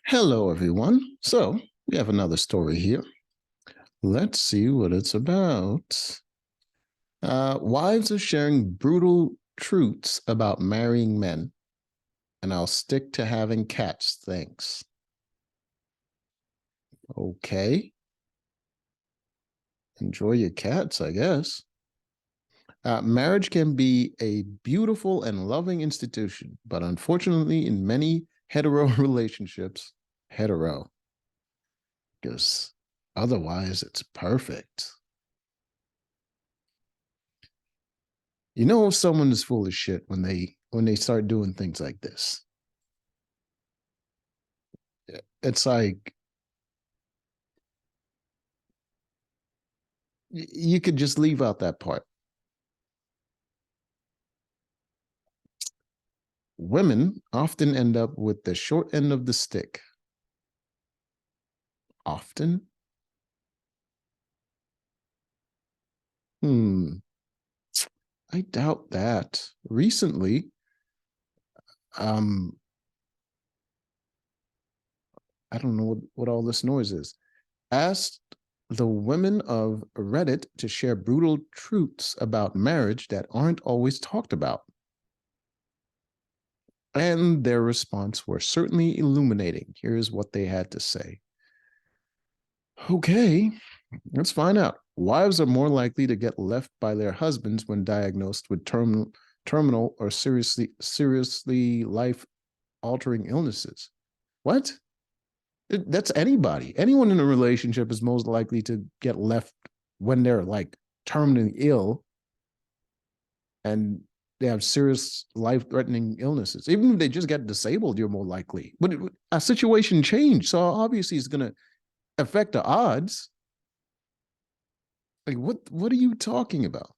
Hello, everyone. So we have another story here. Let's see what it's about. Wives are sharing brutal truths about marrying men, and I'll stick to having cats, thanks. Okay. Enjoy your cats, I guess. Marriage can be a beautiful and loving institution, but unfortunately, in many hetero relationships, hetero, because otherwise it's perfect. You know if someone is full of shit when they start doing things like this. It's like you could just leave out that part. Women often end up with the short end of the stick. Often? Hmm. I doubt that. Recently, um, I don't know what all this noise is. Asked the women of Reddit to share brutal truths about marriage that aren't always talked about. And their response were certainly illuminating. Here's what they had to say. Okay, let's find out. Wives are more likely to get left by their husbands when diagnosed with terminal or seriously life-altering illnesses. What? That's anybody. Anyone in a relationship is most likely to get left when they're like terminally ill and they have serious life-threatening illnesses. Even if they just get disabled, you're more likely. But a situation changed, so obviously it's going to affect the odds. Like, what are you talking about?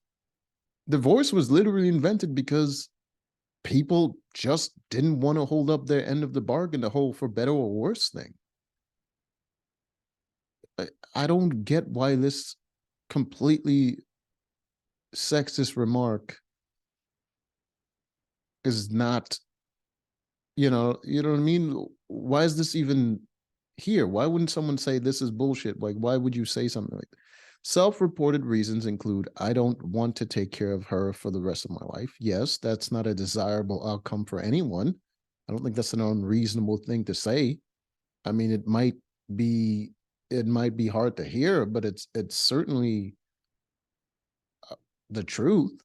Divorce was literally invented because people just didn't want to hold up their end of the bargain, the whole for better or worse thing. I don't get why this completely sexist remark is not, you know what I mean? Why is this even here? Why wouldn't someone say this is bullshit? Like, why would you say something like that? Self-reported reasons include, I don't want to take care of her for the rest of my life. Yes, that's not a desirable outcome for anyone. I don't think that's an unreasonable thing to say. I mean, be it might be hard to hear, but it's certainly the truth.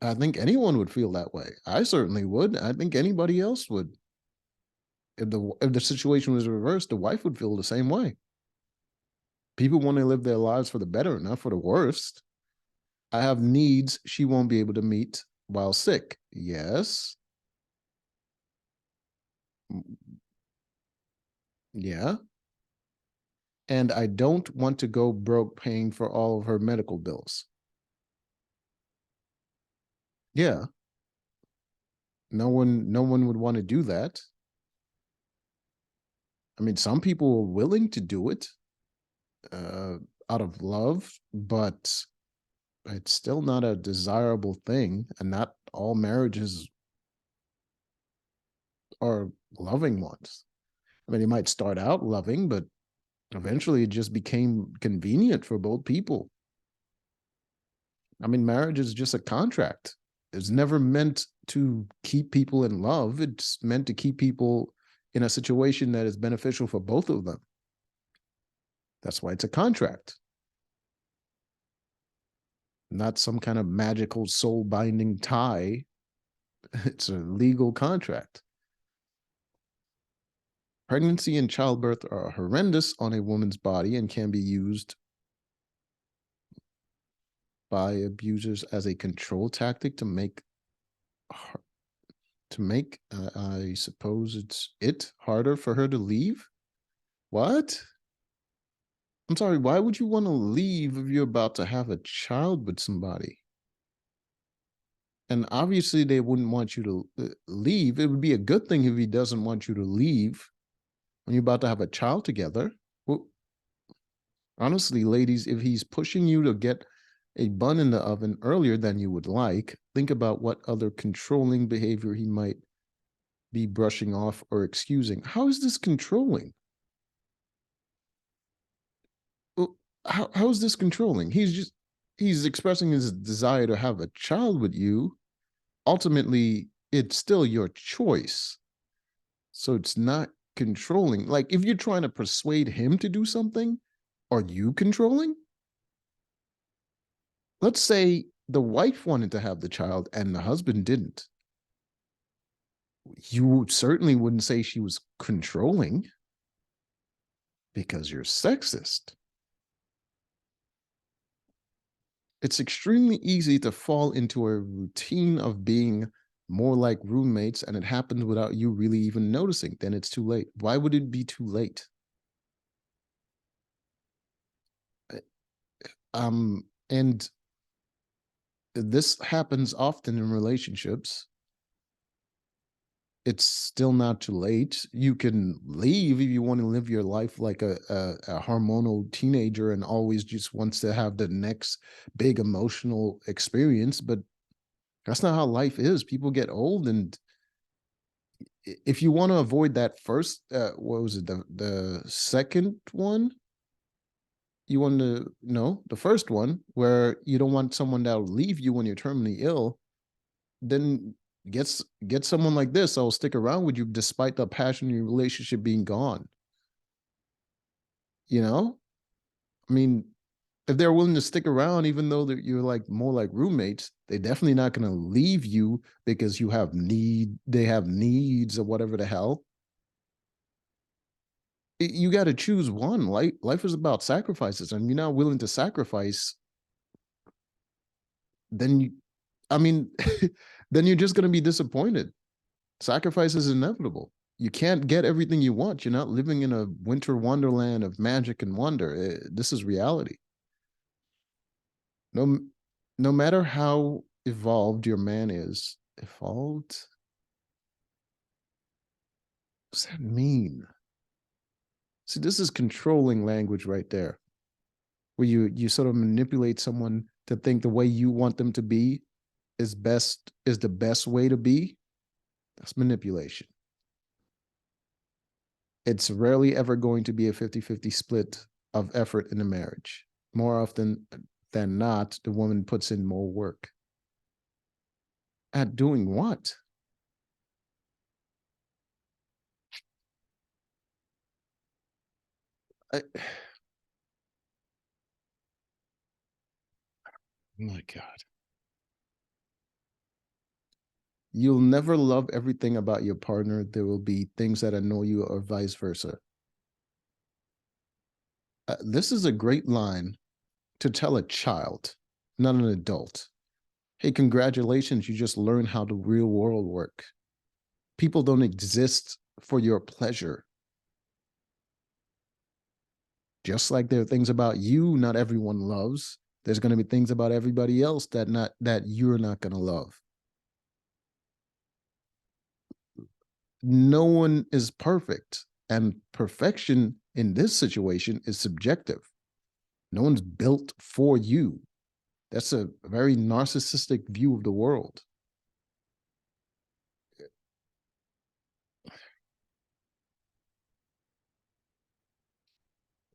I think anyone would feel that way. I certainly would. I think anybody else would. If the situation was reversed, the wife would feel the same way. People want to live their lives for the better, not for the worst. I have needs she won't be able to meet while sick. Yes. Yeah. And I don't want to go broke paying for all of her medical bills. Yeah. No one would want to do that. I mean, some people are willing to do it uh, out of love, but it's still not a desirable thing. And not all marriages are loving ones. I mean, they might start out loving, but eventually it just became convenient for both people. I mean, marriage is just a contract. It's never meant to keep people in love. It's meant to keep people in a situation that is beneficial for both of them. That's why it's a contract, not some kind of magical soul binding tie. It's a legal contract. Pregnancy and childbirth are horrendous on a woman's body and can be used by abusers as a control tactic I suppose it's harder for her to leave. What? I'm sorry, why would you want to leave if you're about to have a child with somebody? And obviously they wouldn't want you to leave. It would be a good thing if he doesn't want you to leave when you're about to have a child together. Well, honestly, ladies, if he's pushing you to get a bun in the oven earlier than you would like, think about what other controlling behavior he might be brushing off or excusing. How is this controlling? how is this controlling? He's expressing his desire to have a child with you. Ultimately, it's still your choice. So it's not controlling. Like if you're trying to persuade him to do something, are you controlling? Let's say the wife wanted to have the child and the husband didn't. You certainly wouldn't say she was controlling because you're sexist. It's extremely easy to fall into a routine of being more like roommates and it happens without you really even noticing. Then it's too late. Why would it be too late? And this happens often in relationships. It's still not too late. You can leave if you want to live your life like a hormonal teenager and always just wants to have the next big emotional experience, but that's not how life is. People get old, and if you want to avoid that first, what was it, the second one? You want to no, the first one where you don't want someone that'll leave you when you're terminally ill, then get someone like this that'll stick around with you despite the passion in your relationship being gone. You know, I mean, if they're willing to stick around, even though you're like more like roommates, they're definitely not going to leave you because you have they have needs or whatever the hell. You got to choose one. Life is about sacrifices, and you're not willing to sacrifice, then you, I mean, then you're just going to be disappointed. Sacrifice is inevitable. You can't get everything you want. You're not living in a winter wonderland of magic and wonder. This is reality. No, no matter how evolved your man is, evolved. What does that mean? See, this is controlling language right there, where you sort of manipulate someone to think the way you want them to be is the best way to be. That's manipulation. It's rarely ever going to be a 50-50 split of effort in a marriage. More often than not, the woman puts in more work. At doing what? I, oh my God. You'll never love everything about your partner. There will be things that annoy you or vice versa. This is a great line to tell a child, not an adult. Hey, congratulations, you just learned how the real world work. People don't exist for your pleasure. Just like there are things about you not everyone loves, there's going to be things about everybody else that you're not going to love. No one is perfect, and perfection in this situation is subjective. No one's built for you. That's a very narcissistic view of the world.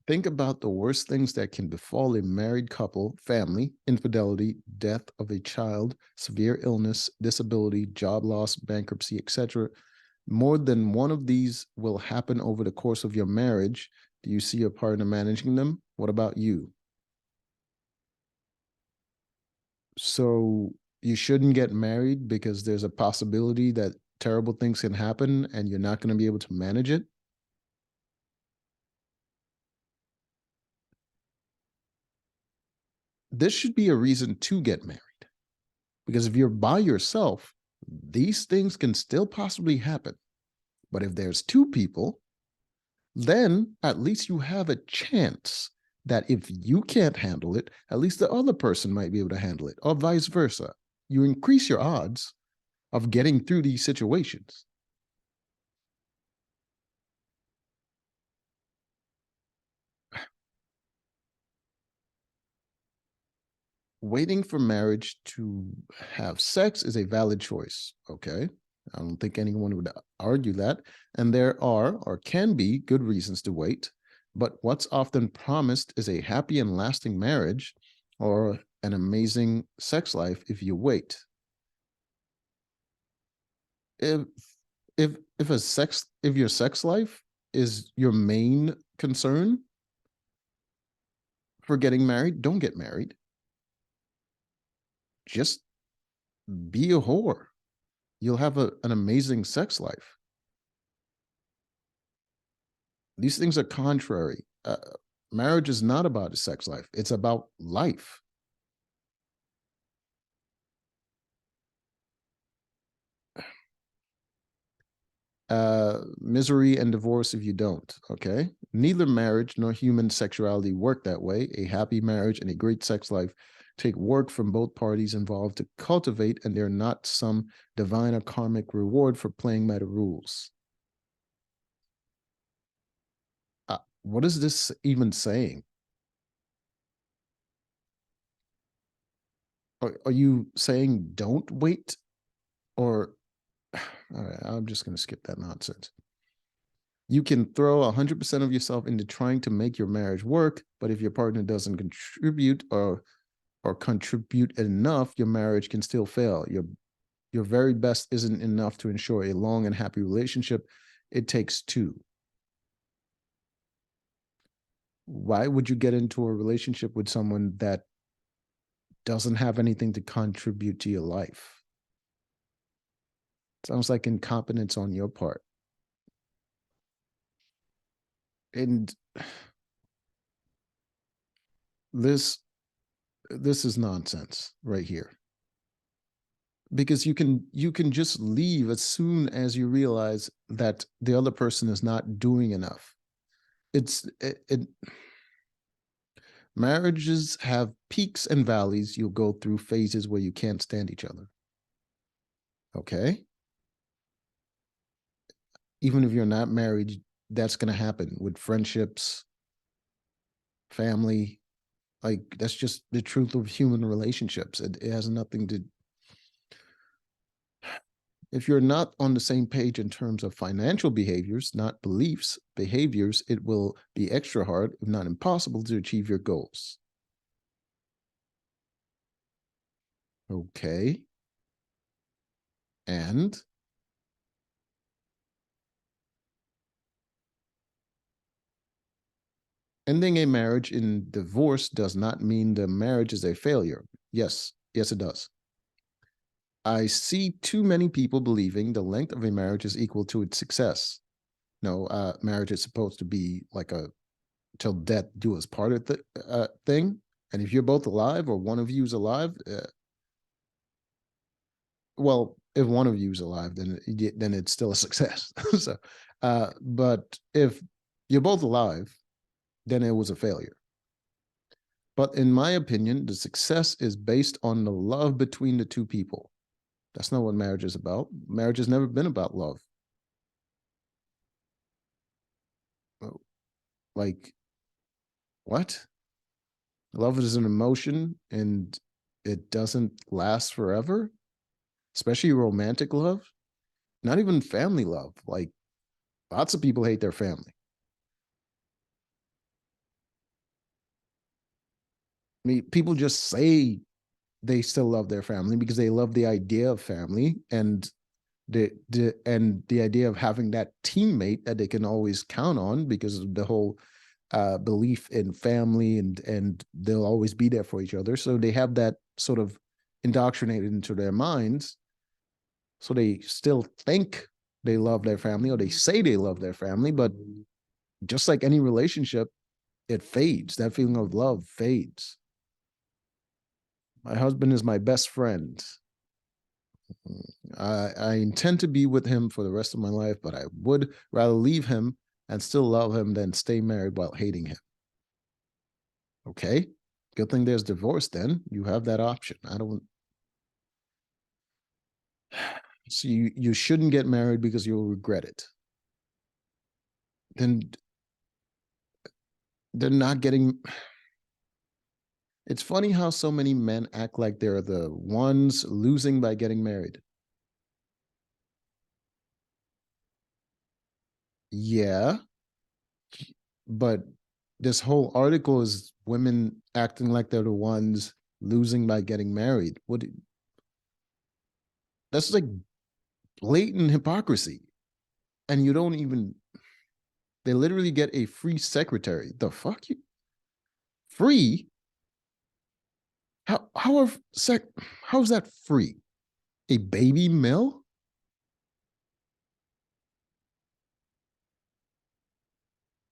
Think about the worst things that can befall a married couple, family, infidelity, death of a child, severe illness, disability, job loss, bankruptcy, etc. More than one of these will happen over the course of your marriage. Do you see your partner managing them? What about you? So you shouldn't get married because there's a possibility that terrible things can happen and you're not going to be able to manage it. This should be a reason to get married. Because if you're by yourself, these things can still possibly happen. But if there's two people, then at least you have a chance that if you can't handle it, at least the other person might be able to handle it, or vice versa. You increase your odds of getting through these situations. Waiting for marriage to have sex is a valid choice. Okay. I don't think anyone would argue that. And there are or can be good reasons to wait. But what's often promised is a happy and lasting marriage or an amazing sex life if you wait. If if your sex life is your main concern for getting married, don't get married. Just be a whore. You'll have an amazing sex life. These things are contrary. Marriage is not about a sex life, it's about life. Misery and divorce if you don't. Okay. Neither marriage nor human sexuality work that way. A happy marriage and a great sex life take work from both parties involved to cultivate, and they're not some divine or karmic reward for playing by the rules. What is this even saying? Are you saying don't wait? Or, all right, I'm just going to skip that nonsense. You can throw 100% of yourself into trying to make your marriage work, but if your partner doesn't contribute or contribute enough, your marriage can still fail. Your very best isn't enough to ensure a long and happy relationship. It takes two. Why would you get into a relationship with someone that doesn't have anything to contribute to your life? Sounds like incompetence on your part. And this this is nonsense right here, because you can just leave as soon as you realize that the other person is not doing enough. It marriages have peaks and valleys. You'll go through phases where you can't stand each other. Okay. Even if you're not married, that's going to happen with friendships, family. Like, that's just the truth of human relationships. It has nothing to, if you're not on the same page in terms of financial behaviors, not beliefs, behaviors, it will be extra hard, if not impossible, to achieve your goals. Okay. And ending a marriage in divorce does not mean the marriage is a failure. Yes, yes, it does. I see too many people believing the length of a marriage is equal to its success. No, marriage is supposed to be like a till death do us part of the thing. And if you're both alive or one of you is alive, well, if one of you is alive, then it's still a success. So, but if you're both alive, then it was a failure. But in my opinion, the success is based on the love between the two people. That's not what marriage is about. Marriage has never been about love. Oh, like, what? Love is an emotion and it doesn't last forever, especially romantic love, not even family love. Like, lots of people hate their family. I mean, people just say they still love their family because they love the idea of family and the idea of having that teammate that they can always count on because of the whole belief in family, and they'll always be there for each other. So they have that sort of indoctrinated into their minds. So they still think they love their family, or they say they love their family, but just like any relationship, it fades. That feeling of love fades. My husband is my best friend. I intend to be with him for the rest of my life, but I would rather leave him and still love him than stay married while hating him. Okay. Good thing there's divorce then. You have that option. I don't. So you shouldn't get married because you'll regret it. Then they're not getting. It's funny how so many men act like they're the ones losing by getting married. Yeah, but This whole article is women acting like they're the ones losing by getting married. What? That's like blatant hypocrisy. And you don't even. They literally get a free secretary. The fuck you? Free? How is that free? A baby mill?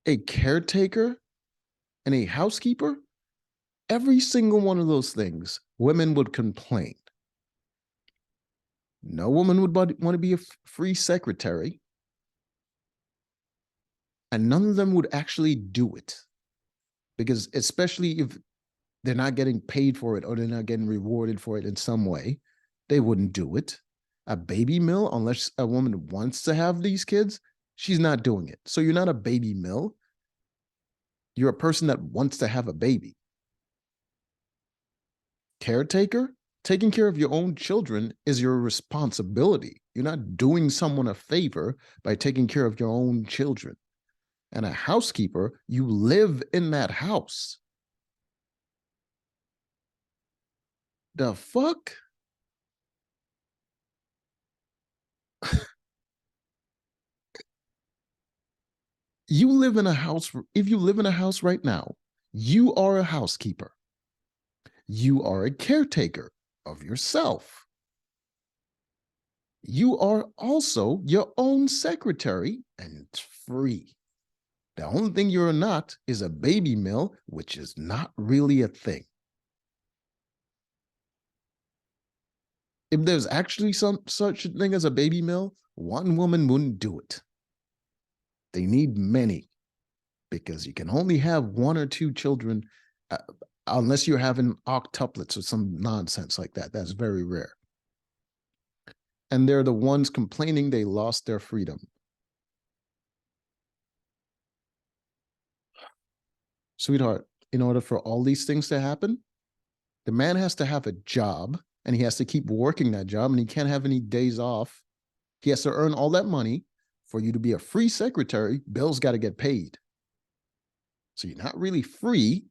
A caretaker and a housekeeper? Every single one of those things, women would complain. No woman would want to be a free secretary, and none of them would actually do it. Because, especially if they're not getting paid for it or they're not getting rewarded for it in some way, they wouldn't do it. A baby mill, unless a woman wants to have these kids, she's not doing it. So you're not a baby mill. You're a person that wants to have a baby. Caretaker, taking care of your own children is your responsibility. You're not doing someone a favor by taking care of your own children. And a housekeeper, you live in that house. The fuck? You live in a house. If you live in a house right now, you are a housekeeper. You are a caretaker of yourself. You are also your own secretary, and it's free. The only thing you're not is a baby mill, which is not really a thing. If there's actually some such a thing as a baby mill, one woman wouldn't do it. They need many, because you can only have one or two children, uh, unless you're having octuplets or some nonsense like that. That's very rare. And they're the ones complaining they lost their freedom. Sweetheart, in order for all these things to happen, the man has to have a job and he has to keep working that job and he can't have any days off. He has to earn all that money. For you to be a free secretary, bills got to get paid. So you're not really free.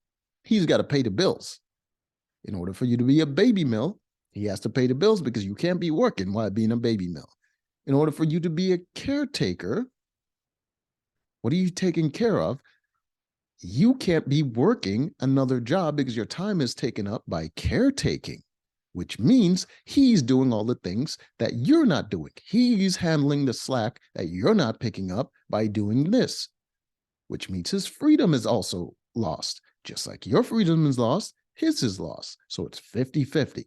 He's got to pay the bills. In order for you to be a baby mill, he has to pay the bills because you can't be working while being a baby mill. In order for you to be a caretaker, what are you taking care of? You can't be working another job because your time is taken up by caretaking, which means he's doing all the things that you're not doing. He's handling the slack that you're not picking up by doing this, which means his freedom is also lost. Just like your freedom is lost, his is lost. So it's 50-50.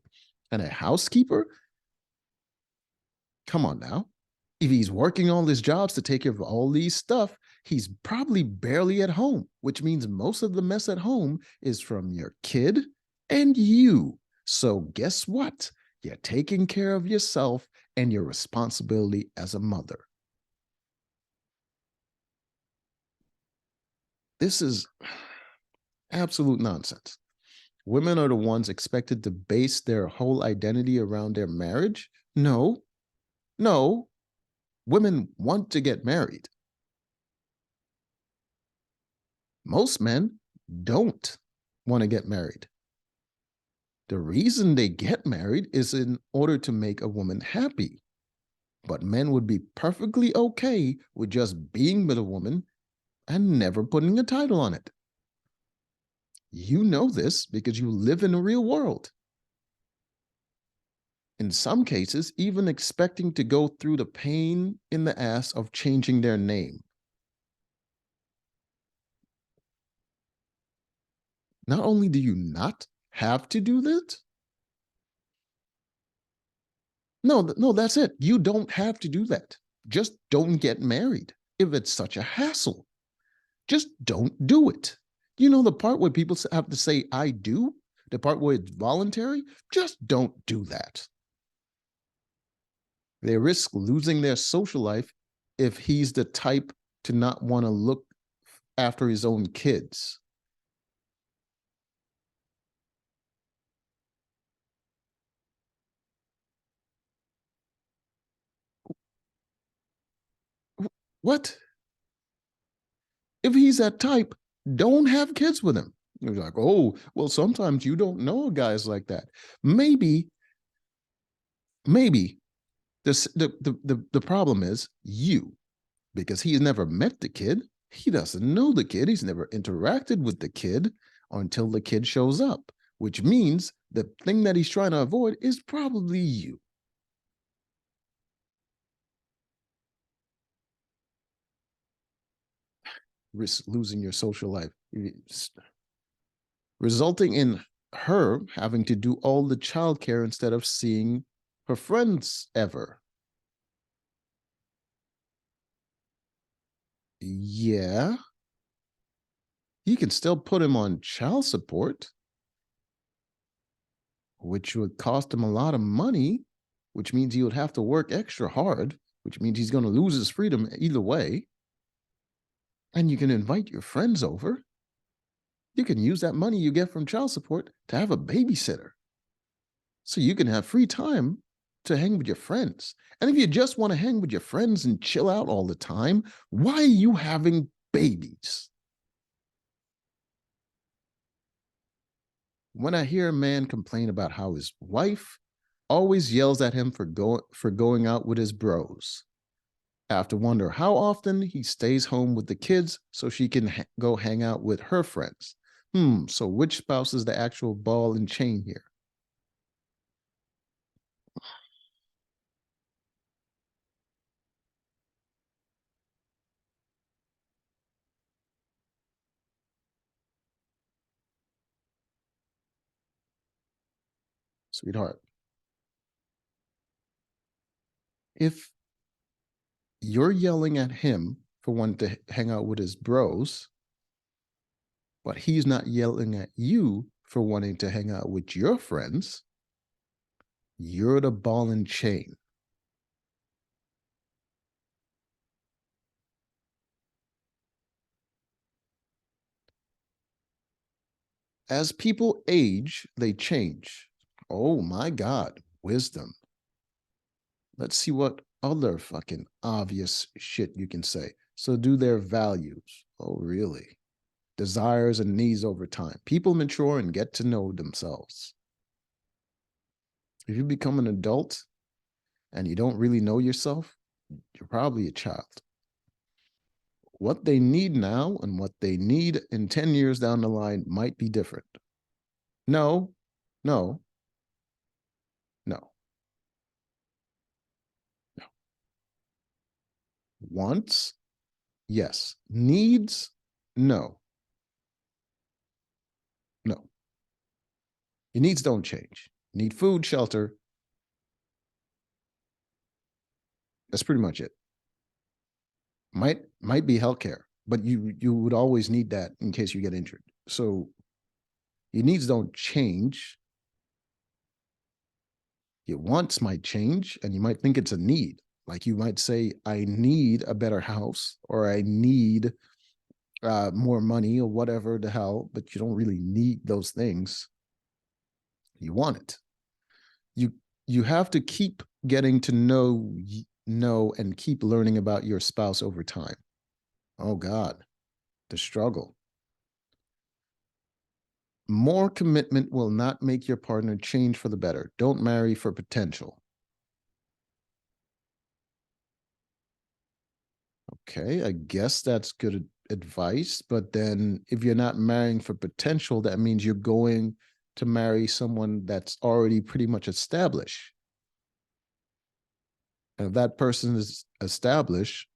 And a housekeeper, come on now. If he's working all his jobs to take care of all these stuff, he's probably barely at home, which means most of the mess at home is from your kid and you. So guess what? You're taking care of yourself and your responsibility as a mother. This is absolute nonsense. Women are the ones expected to base their whole identity around their marriage? No, no. Women want to get married. Most men don't want to get married. The reason they get married is in order to make a woman happy. But men would be perfectly okay with just being with a woman and never putting a title on it. You know this because you live in the real world. In some cases, even expecting to go through the pain in the ass of changing their name. Not only do you not have to do that, no, that's it. You don't have to do that. Just don't get married if it's such a hassle. Just don't do it. You know the part where people have to say, I do? The part where it's voluntary? Just don't do that. They risk losing their social life if he's the type to not want to look after his own kids. What? If he's that type, Don't have kids with him. You're like, oh, well, sometimes you don't know guys like that. Maybe, maybe the problem is you, because he's never met the kid. He doesn't know the kid. He's never interacted with the kid until the kid shows up, which means the thing that he's trying to avoid is probably you. Risk losing your social life, resulting in her having to do all the childcare instead of seeing her friends ever. Yeah, you can still put him on child support, which would cost him a lot of money, which means he would have to work extra hard, which means he's going to lose his freedom either way. And you can invite your friends over. You can use that money you get from child support to have a babysitter, so you can have free time to hang with your friends. And if you just want to hang with your friends and chill out all the time, why are you having babies? When I hear a man complain about how his wife always yells at him for going out with his bros, I have to wonder how often he stays home with the kids so she can go hang out with her friends. So which spouse is the actual ball and chain here? Sweetheart, if you're yelling at him for wanting to hang out with his bros, but he's not yelling at you for wanting to hang out with your friends, you're the ball and chain. As people age, they change. Oh my God, wisdom. Let's see what other fucking obvious shit you can say. So, do their values. Oh, really? Desires and needs over time. People mature and get to know themselves. If you become an adult and you don't really know yourself, you're probably a child. What they need now and what they need in 10 years down the line might be different. No, no, no, no. Wants, yes. Needs, no, no. Your needs don't change. You need food, shelter. That's pretty much it. Might be healthcare, but you would always need that in case you get injured. So your needs don't change. Your wants might change, and you might think it's a need. Like you might say, I need a better house, or I need more money, or whatever the hell, but you don't really need those things. You want it. You you have to keep getting to know and keep learning about your spouse over time. Oh God, the struggle. More commitment will not make your partner change for the better. Don't marry for potential. Okay, I guess that's good advice. But then if you're not marrying for potential, that means you're going to marry someone that's already pretty much established. And if that person is established,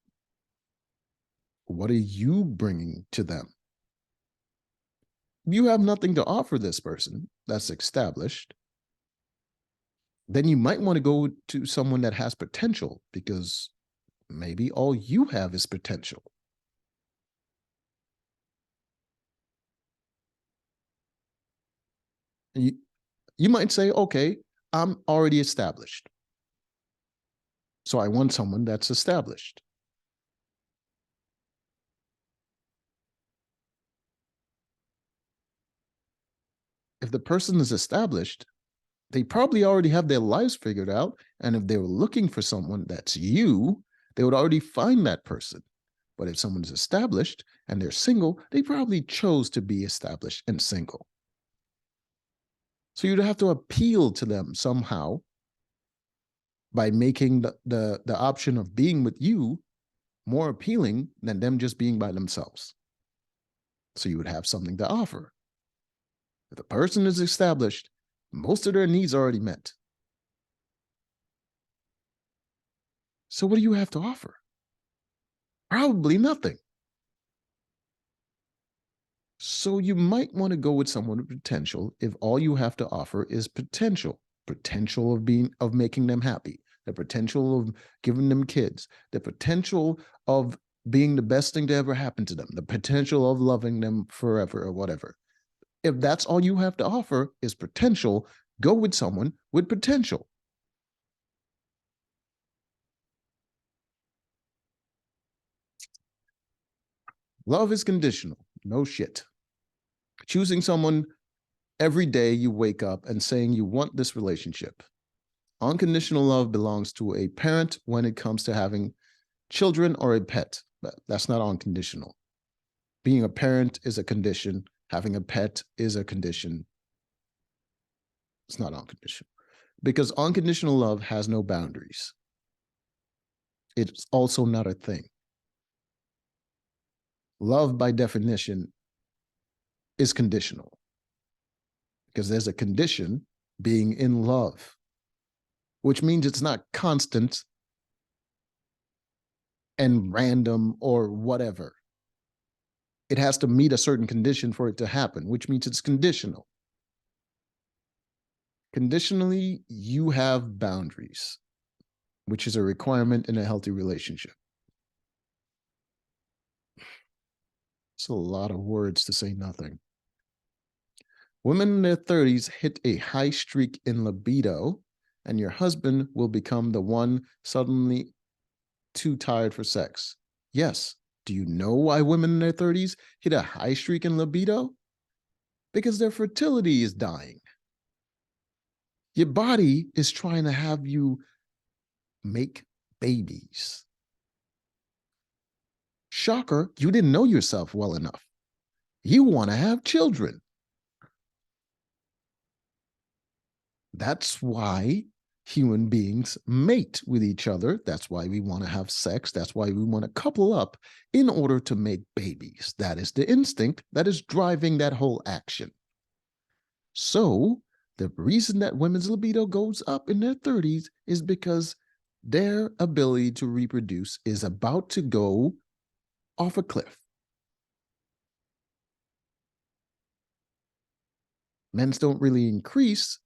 what are you bringing to them? You have nothing to offer this person that's established. Then you might want to go to someone that has potential, because maybe all you have is potential. And you might say, okay, I'm already established, so I want someone that's established. If the person is established, they probably already have their lives figured out. And if they were looking for someone that's you, they would already find that person. But if someone is established and they're single, they probably chose to be established and single. So you'd have to appeal to them somehow by making the option of being with you more appealing than them just being by themselves. So you would have something to offer. If the person is established, most of their needs are already met. So what do you have to offer? Probably nothing. So you might want to go with someone with potential if all you have to offer is potential of making them happy, the potential of giving them kids, the potential of being the best thing to ever happen to them, the potential of loving them forever or whatever. If that's all you have to offer is potential, go with someone with potential. Love is conditional. No shit. Choosing someone every day you wake up and saying you want this relationship. Unconditional love belongs to a parent when it comes to having children or a pet. But that's not unconditional. Being a parent is a condition. Having a pet is a condition. It's not unconditional. Because unconditional love has no boundaries. It's also not a thing. Love, by definition, is conditional. Because there's a condition being in love, which means it's not constant and random or whatever. It has to meet a certain condition for it to happen, which means it's conditional. Conditionally, you have boundaries, which is a requirement in a healthy relationship. It's a lot of words to say nothing. Women in their 30s hit a high streak in libido, and your husband will become the one suddenly too tired for sex. Yes. Do you know why women in their 30s hit a high streak in libido? Because their fertility is dying. Your body is trying to have you make babies. Shocker, you didn't know yourself well enough. You want to have children. That's why human beings mate with each other. That's why we want to have sex. That's why we want to couple up in order to make babies. That is the instinct that is driving that whole action. So the reason that women's libido goes up in their 30s is because their ability to reproduce is about to go off a cliff. Men's don't really increase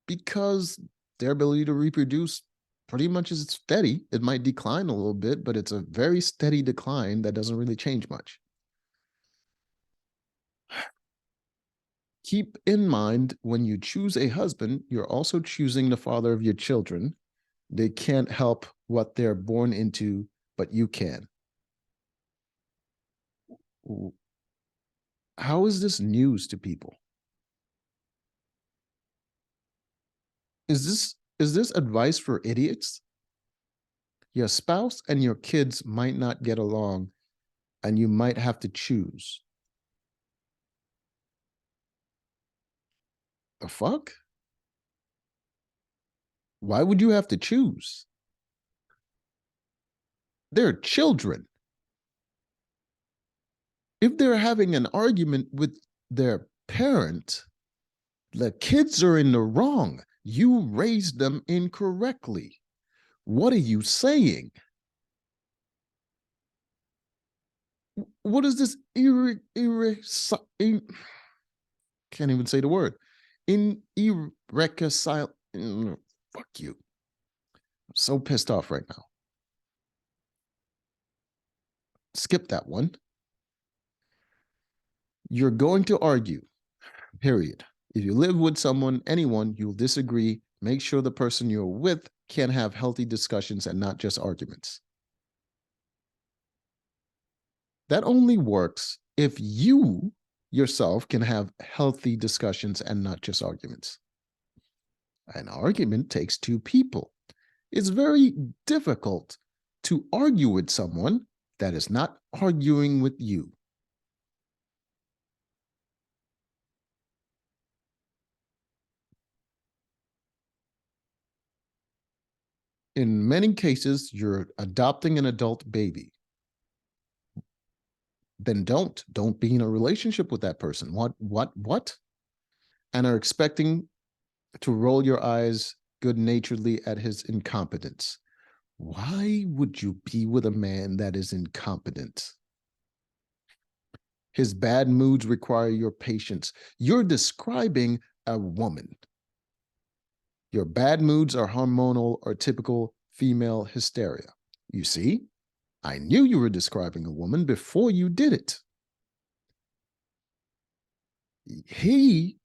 because their ability to reproduce pretty much is steady. It might decline a little bit, but it's a very steady decline that doesn't really change much. Keep in mind, when you choose a husband, you're also choosing the father of your children. They can't help what they're born into, but you can. How is this news to people? Is this advice for idiots? Your spouse and your kids might not get along, and you might have to choose. The fuck? Why would you have to choose? They're children. If they're having an argument with their parent, the kids are in the wrong. You raised them incorrectly. What are you saying? What is this can't even say the word. Irreconcilable. Fuck you. I'm so pissed off right now. Skip that one. You're going to argue, period. If you live with someone, anyone, you'll disagree. Make sure the person you're with can have healthy discussions and not just arguments. That only works if you yourself can have healthy discussions and not just arguments. An argument takes two people. It's very difficult to argue with someone that is not arguing with you. In many cases, you're adopting an adult baby. Then don't be in a relationship with that person. What? And are expecting to roll your eyes good naturedly at his incompetence. Why would you be with a man that is incompetent? His bad moods require your patience. You're describing a woman. Your bad moods are hormonal or typical female hysteria. You see, I knew you were describing a woman before you did it. He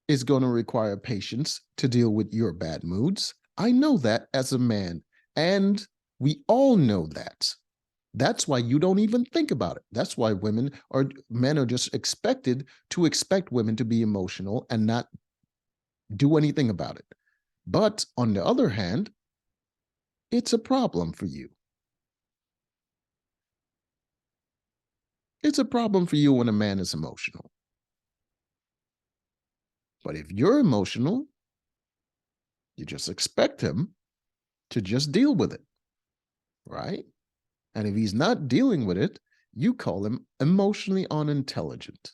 is going to require patience to deal with your bad moods. I know that as a man, and we all know that. That's why you don't even think about it. That's why men are just expected to expect women to be emotional and not do anything about it. But on the other hand, it's a problem for you. It's a problem for you when a man is emotional. But if you're emotional, you just expect him to just deal with it, right? And if he's not dealing with it, you call him emotionally unintelligent.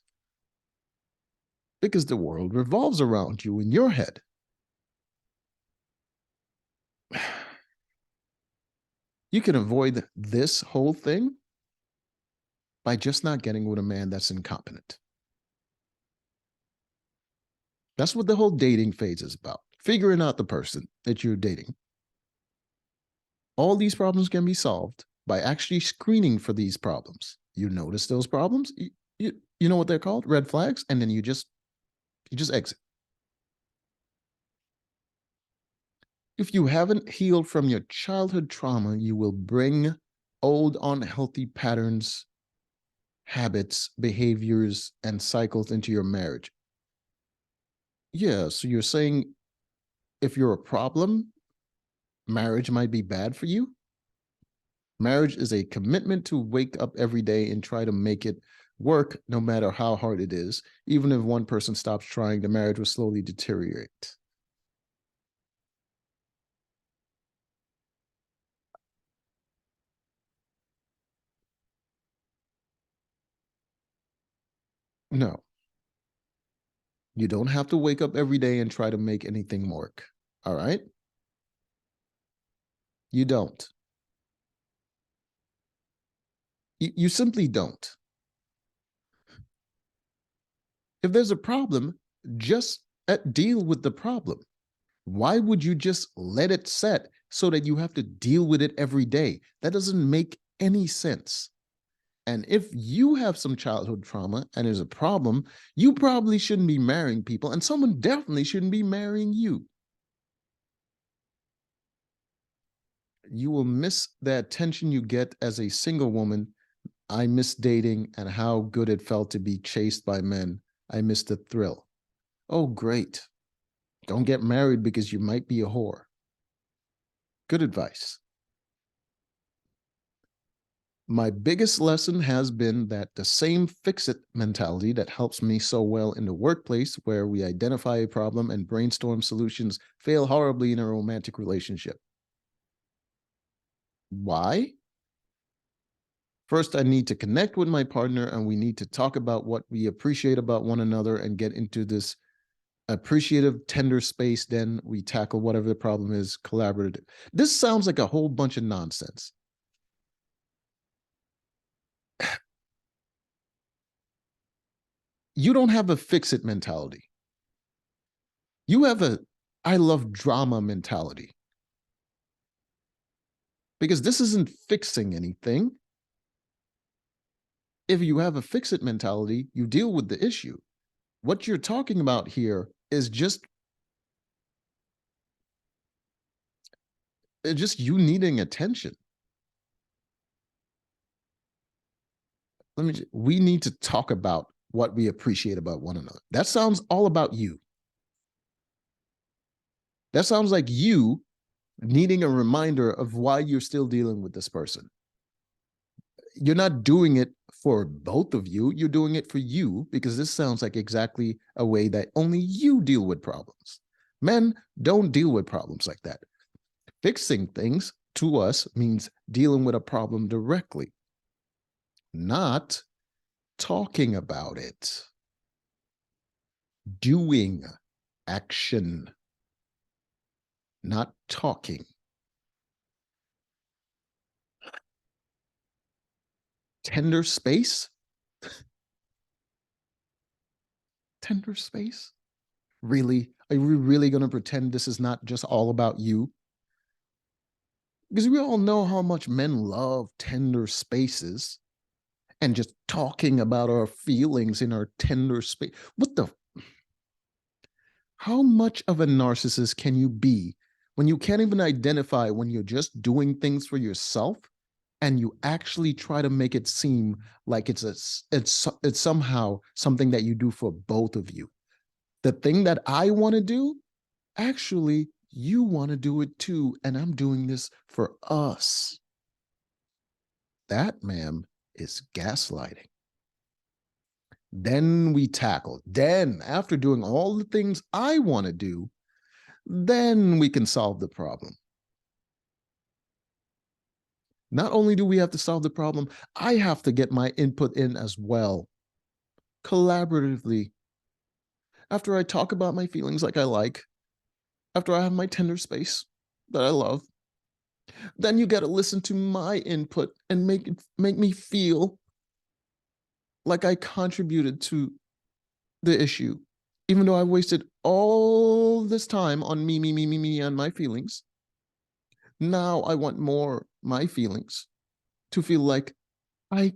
Because the world revolves around you in your head. You can avoid this whole thing by just not getting with a man that's incompetent. That's what the whole dating phase is about. Figuring out the person that you're dating. All these problems can be solved by actually screening for these problems. You notice those problems, you know what they're called? Red flags, and then you just exit. If you haven't healed from your childhood trauma, you will bring old unhealthy patterns, habits, behaviors, and cycles into your marriage. Yeah, so you're saying if you're a problem, marriage might be bad for you? Marriage is a commitment to wake up every day and try to make it work no matter how hard it is. Even if one person stops trying, the marriage will slowly deteriorate. No, you don't have to wake up every day and try to make anything work. All right? You don't. You simply don't. If there's a problem, just deal with the problem. Why would you just let it set so that you have to deal with it every day? That doesn't make any sense. And if you have some childhood trauma and there's a problem, you probably shouldn't be marrying people, and someone definitely shouldn't be marrying you. You will miss the attention you get as a single woman. I miss dating and how good it felt to be chased by men. I miss the thrill. Oh, great. Don't get married because you might be a whore. Good advice. My biggest lesson has been that the same fix-it mentality that helps me so well in the workplace, where we identify a problem and brainstorm solutions, fail horribly in a romantic relationship. Why? First, I need to connect with my partner, and we need to talk about what we appreciate about one another and get into this appreciative, tender space. Then we tackle whatever the problem is, collaborative. This sounds like a whole bunch of nonsense. You don't have a fix-it mentality. You have a I love drama mentality. Because this isn't fixing anything. If you have a fix-it mentality, you deal with the issue. What you're talking about here is just you needing attention. We need to talk about what we appreciate about one another. That sounds all about you. That sounds like you needing a reminder of why you're still dealing with this person. you're not doing it for both of you. You're doing it for you, because this sounds like exactly a way that only you deal with problems. Men don't deal with problems like that. Fixing things to us means dealing with a problem directly, not talking about it. Doing, action, not talking. Tender space? Tender space? Really? Are we really going to pretend this is not just all about you? Because we all know how much men love tender spaces and just talking about our feelings in our tender space. What the? How much of a narcissist can you be when you can't even identify when you're just doing things for yourself and you actually try to make it seem like it's somehow something that you do for both of you? The thing that I want to do, actually, you want to do it too, and I'm doing this for us. That, ma'am, is gaslighting. Then we tackle. Then, after doing all the things I want to do, then we can solve the problem. Not only do we have to solve the problem, I have to get my input in as well, collaboratively. After I talk about my feelings like I like, after I have my tender space that I love, then you got to listen to my input and make me feel like I contributed to the issue, even though I wasted all this time on me, and my feelings. Now I want more my feelings to feel like I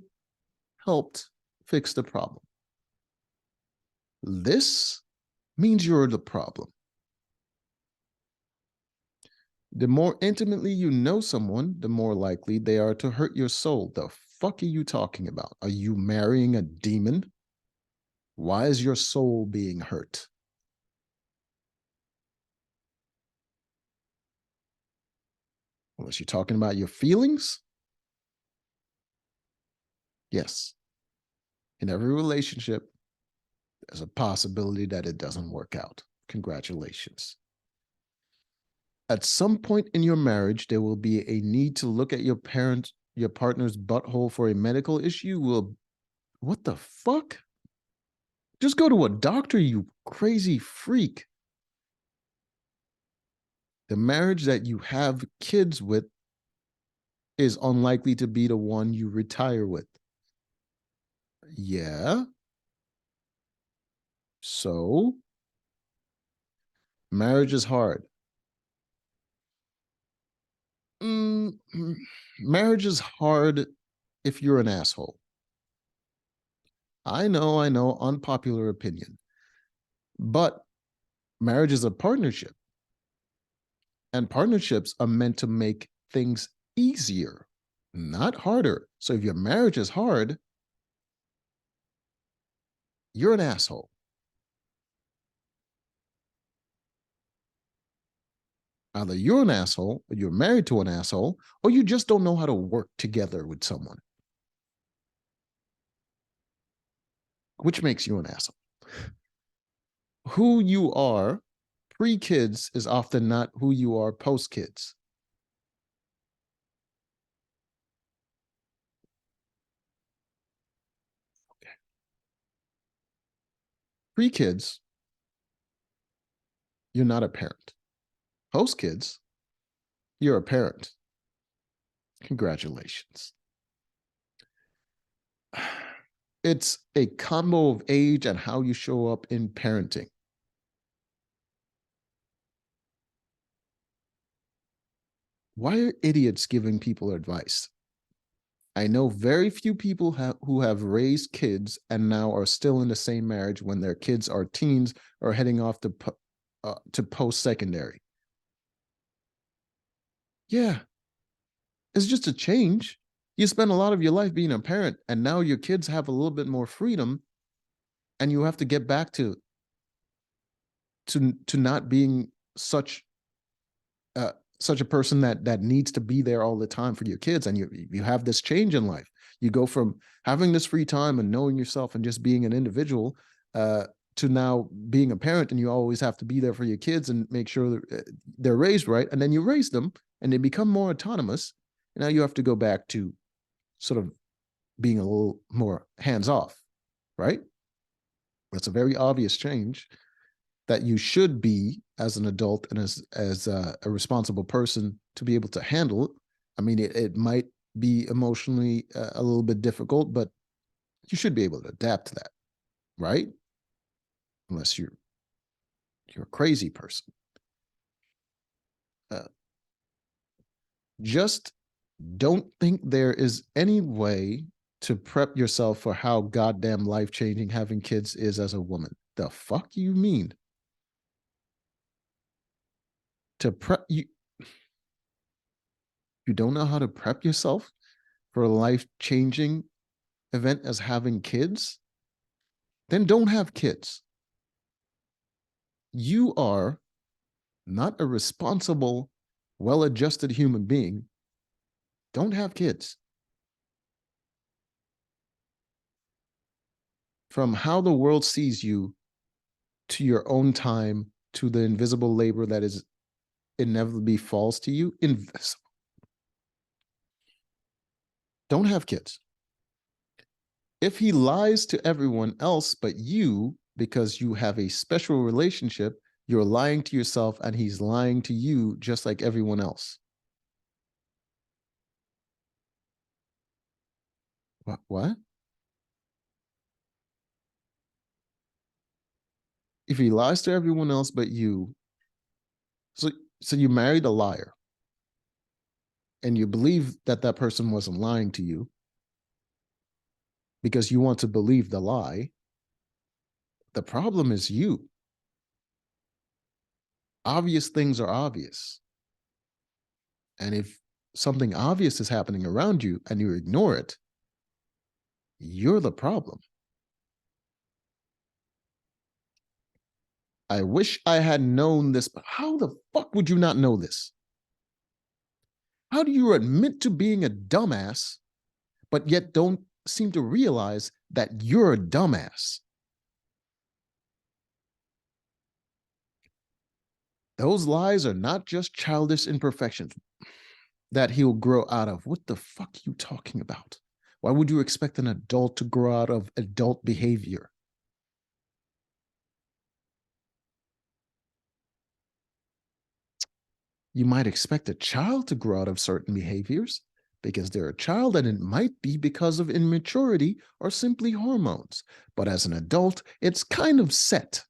helped fix the problem. This means you're the problem. The more intimately you know someone, the more likely they are to hurt your soul. The fuck are you talking about? Are you marrying a demon? Why is your soul being hurt? Unless you're talking about your feelings? Yes. In every relationship, there's a possibility that it doesn't work out. Congratulations. At some point in your marriage, there will be a need to look at your partner's butthole for a medical issue. Will, what the fuck? Just go to a doctor, you crazy freak. The marriage that you have kids with is unlikely to be the one you retire with. Yeah. So, marriage is hard. Marriage is hard if you're an asshole. I know, unpopular opinion. But marriage is a partnership. And partnerships are meant to make things easier, not harder. So if your marriage is hard, you're an asshole. Either you're an asshole, or you're married to an asshole, or you just don't know how to work together with someone, which makes you an asshole. Who you are pre-kids is often not who you are post-kids. Pre-kids, you're not a parent. Post-kids, you're a parent. Congratulations. It's a combo of age and how you show up in parenting. Why are idiots giving people advice? I know very few people who have raised kids and now are still in the same marriage when their kids are teens or heading off to post-secondary. Yeah, it's just a change. You spend a lot of your life being a parent, and now your kids have a little bit more freedom, and you have to get back to not being such such a person that needs to be there all the time for your kids, and you have this change in life. You go from having this free time and knowing yourself and just being an individual to now being a parent, and you always have to be there for your kids and make sure they're raised right. And then you raise them and they become more autonomous. And now you have to go back to sort of being a little more hands off, right? That's a very obvious change that you should be as an adult and as a responsible person to be able to handle. I mean, it might be emotionally a little bit difficult, but you should be able to adapt to that, right? Unless you're a crazy person. Just don't think there is any way to prep yourself for how goddamn life-changing having kids is as a woman. The fuck you mean? To prep you? You don't know how to prep yourself for a life-changing event as having kids? Then don't have kids. You are not a responsible, well-adjusted human being. Don't have kids. From how the world sees you to your own time to the invisible labor that is inevitably falls to you, invisible. Don't have kids. If he lies to everyone else but you because you have a special relationship, you're lying to yourself and he's lying to you just like everyone else. What? If he lies to everyone else but you, so you married a liar and you believe that that person wasn't lying to you because you want to believe the lie. The problem is you. Obvious things are obvious. And if something obvious is happening around you and you ignore it, you're the problem. I wish I had known this, but how the fuck would you not know this? How do you admit to being a dumbass, but yet don't seem to realize that you're a dumbass? Those lies are not just childish imperfections that he'll grow out of. What the fuck are you talking about? Why would you expect an adult to grow out of adult behavior? You might expect a child to grow out of certain behaviors because they're a child, and it might be because of immaturity or simply hormones. But as an adult, it's kind of set.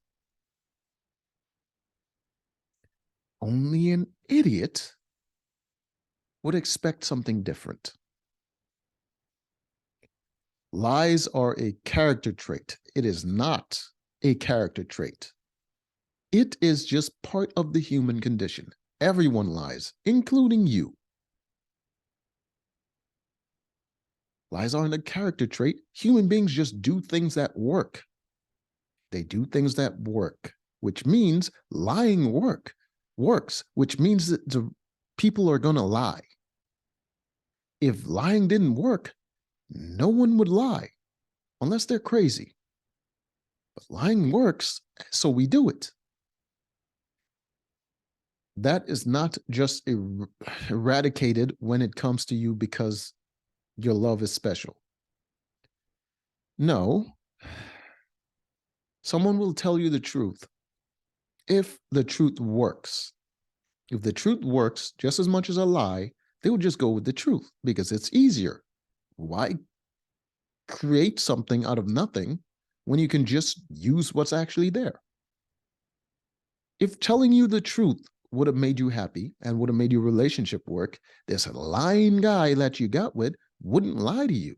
Only an idiot would expect something different. Lies are a character trait. It is not a character trait. It is just part of the human condition. Everyone lies, including you. Lies aren't a character trait. Human beings just do things that work. They do things that work, which means lying works, which means that the people are going to lie. If lying didn't work, no one would lie unless they're crazy. But lying works, so we do it. That is not just eradicated when it comes to you because your love is special. No, someone will tell you the truth if the truth works. If the truth works just as much as a lie, they will just go with the truth because it's easier. Why create something out of nothing when you can just use what's actually there? If telling you the truth would have made you happy and would have made your relationship work, this lying guy that you got with wouldn't lie to you.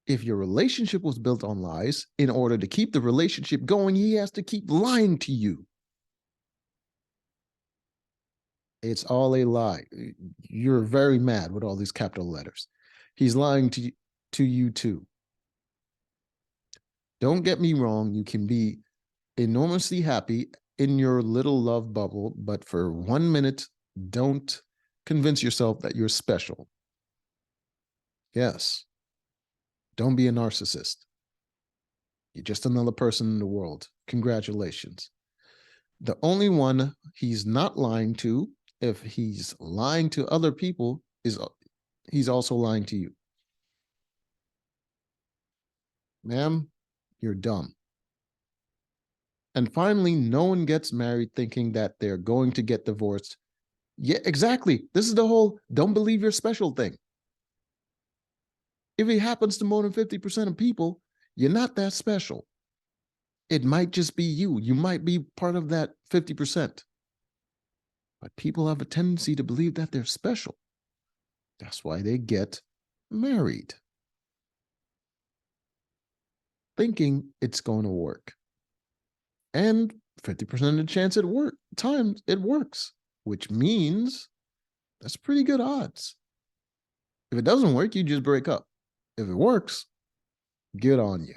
If your relationship was built on lies, in order to keep the relationship going, he has to keep lying to you. It's all a lie. You're very mad with all these capital letters. He's lying to you too. Don't get me wrong. You can be enormously happy in your little love bubble, but for 1 minute, don't convince yourself that you're special. Yes. Don't be a narcissist. You're just another person in the world. Congratulations. The only one he's not lying to, if he's lying to other people, is he's also lying to you. Ma'am, you're dumb. And finally, no one gets married thinking that they're going to get divorced. Yeah, exactly. This is the whole don't believe you're special thing. If it happens to more than 50% of people, you're not that special. It might just be you. You might be part of that 50%. But people have a tendency to believe that they're special. That's why they get married, thinking it's going to work. And 50% of the chance times it works, which means that's pretty good odds. If it doesn't work, you just break up. If it works, good on you.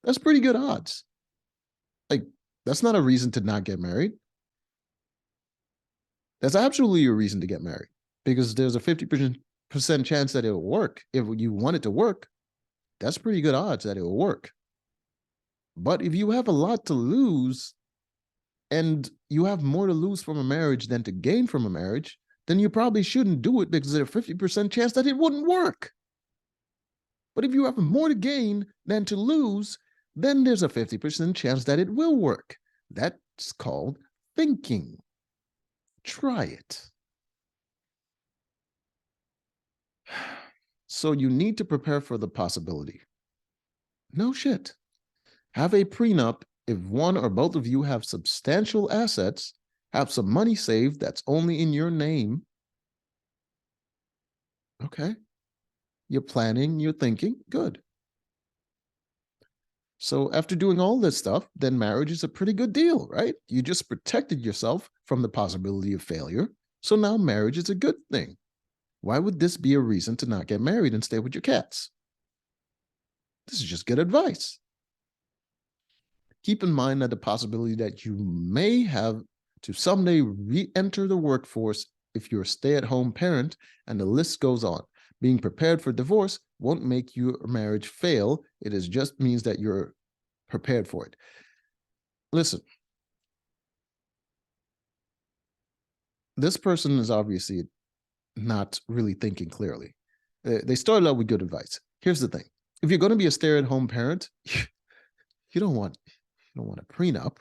That's pretty good odds. Like, that's not a reason to not get married. That's absolutely a reason to get married because there's a 50% chance that it'll work. If you want it to work, that's pretty good odds that it will work. But if you have a lot to lose and you have more to lose from a marriage than to gain from a marriage, then you probably shouldn't do it because there's a 50% chance that it wouldn't work. But if you have more to gain than to lose, then there's a 50% chance that it will work. That's called thinking. Try it. So you need to prepare for the possibility. No shit. Have a prenup if one or both of you have substantial assets, have some money saved that's only in your name. Okay. You're planning, you're thinking, good. So after doing all this stuff, then marriage is a pretty good deal, right? You just protected yourself from the possibility of failure. So now marriage is a good thing. Why would this be a reason to not get married and stay with your cats? This is just good advice. Keep in mind that the possibility that you may have to someday re-enter the workforce if you're a stay-at-home parent, and the list goes on. Being prepared for divorce won't make your marriage fail. It is just means that you're prepared for it. Listen, this person is obviously not really thinking clearly. They started out with good advice. Here's the thing. If you're going to be a stay-at-home parent, you don't want a prenup.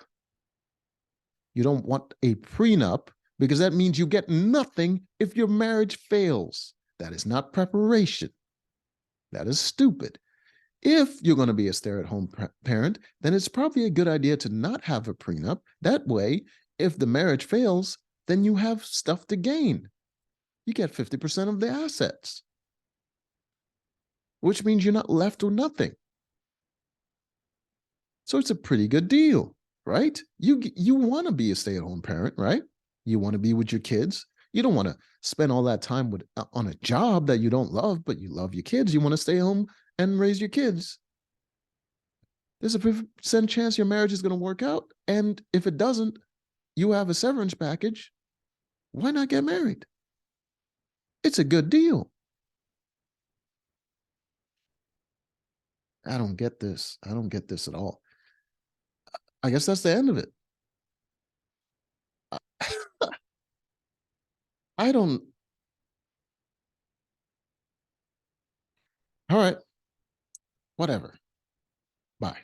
You don't want a prenup because that means you get nothing if your marriage fails. That is not preparation. That is stupid. If you're going to be a stay-at-home parent, then it's probably a good idea to not have a prenup. That way, if the marriage fails, then you have stuff to gain. You get 50% of the assets, which means you're not left with nothing. So it's a pretty good deal, right? You want to be a stay-at-home parent, right? You want to be with your kids. You don't want to spend all that time on a job that you don't love, but you love your kids. You want to stay home and raise your kids. There's a 50% chance your marriage is going to work out. And if it doesn't, you have a severance package. Why not get married? It's a good deal. I don't get this. I don't get this at all. I guess that's the end of it. I don't. All right. Whatever. Bye.